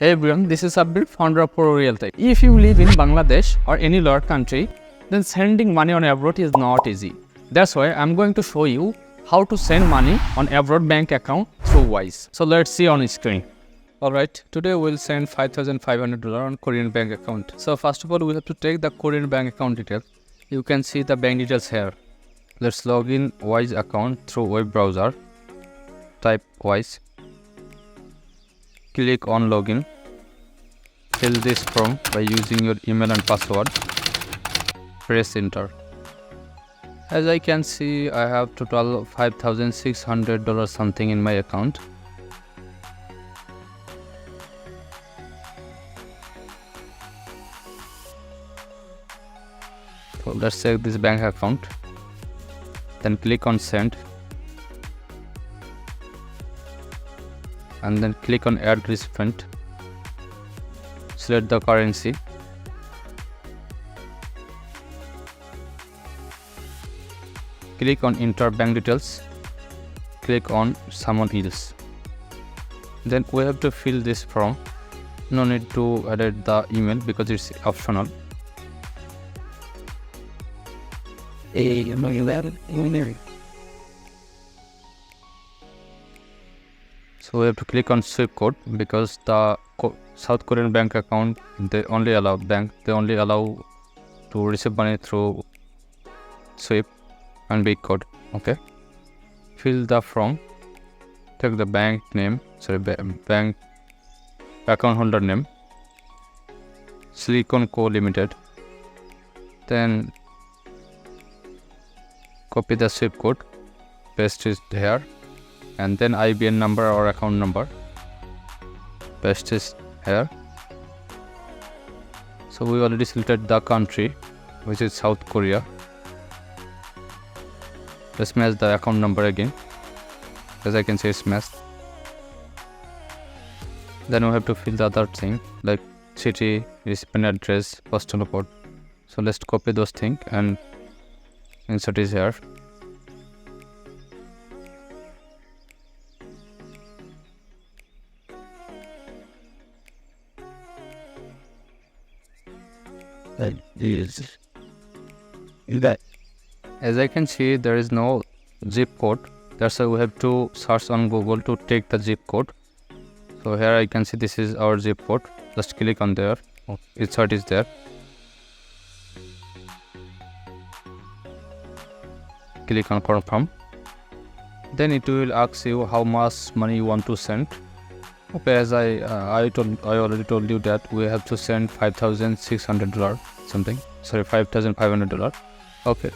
Hey everyone, this is Sabir, founder of Pro Realty. If you live in Bangladesh or any other country, then sending money on abroad is not easy. That's why I'm going to show you how to send money on abroad bank account through Wise. So let's see on screen. Alright, today we'll send $5,500 on Korean bank account. So first of all, we have to take the Korean bank account details. You can see the bank details here. Let's log in Wise account through web browser. Type Wise. Click on login. Fill this form by using your email and password. Press enter. As I can see, I have total $5,600 something in my account. So let's check this bank account. Then click on send. And then click on add recipient. Select the currency. Click on enter bank details. Click on _else. Then we have to fill this form. No need to edit the email because it's optional. So we have to click on SWIFT code because the South Korean bank account, they only allow to receive money through SWIFT and big code. Okay. Fill the form. Take the bank name, bank account holder name, 𝐲𝐶 Limited. Then copy the SWIFT code, paste it here. And then IBAN number or account number, paste it here. So we already selected the country, which is South Korea. Let's match the account number again, as I can see it's matched. Then we have to fill the other thing like city, recipient address, postal code. So let's copy those things and insert it here. As I can see, there is no zip code. That's why we have to search on Google to take the zip code. So here I can see this is our zip code. Just click on there. Insert is there. Click on confirm. Then it will ask you how much money you want to send. Okay, as I already told you that we have to send $5,600 something. Sorry, $5,500. Okay.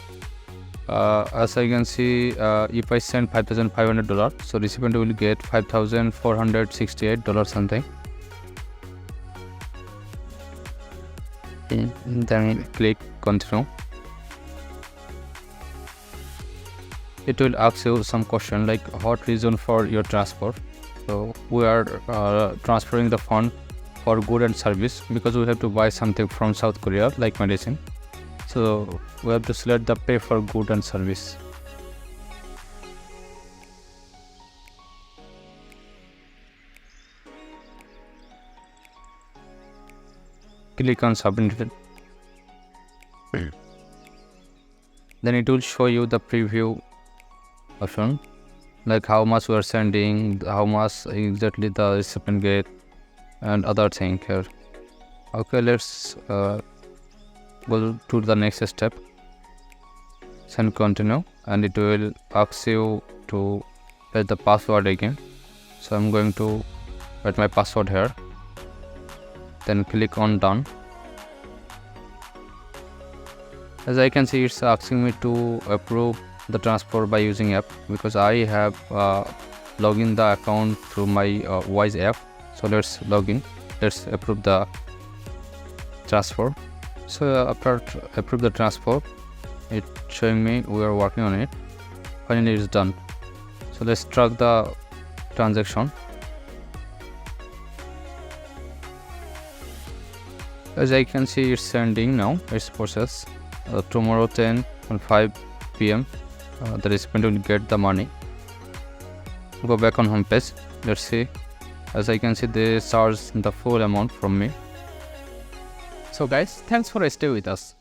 As I can see, if I send $5,500, so recipient will get $5,468 something. Then click continue. It will ask you some question like what reason for your transfer. So we are transferring the fund for good and service because we have to buy something from South Korea like medicine. So we have to select the pay for good and service. Click on submit. Then it will show you the preview option, like how much we are sending, how much exactly the recipient get, and other thing here. Okay, let's go to the next step. Send continue, and it will ask you to set the password again. So I'm going to write my password here. Then click on done. As I can see, it's asking me to approve the transfer by using app because I have logged in the account through my Wise app. So let's log in. Let's approve the transfer. So after approve the transfer, it's showing me we are working on it. Finally, it's done. So let's track the transaction. As I can see, it's sending now. It's processed. Tomorrow 10:05 p.m. The recipient will get the money. Go back on home page. Let's see. As I can see, they charge the full amount from me. So guys, thanks for staying with us.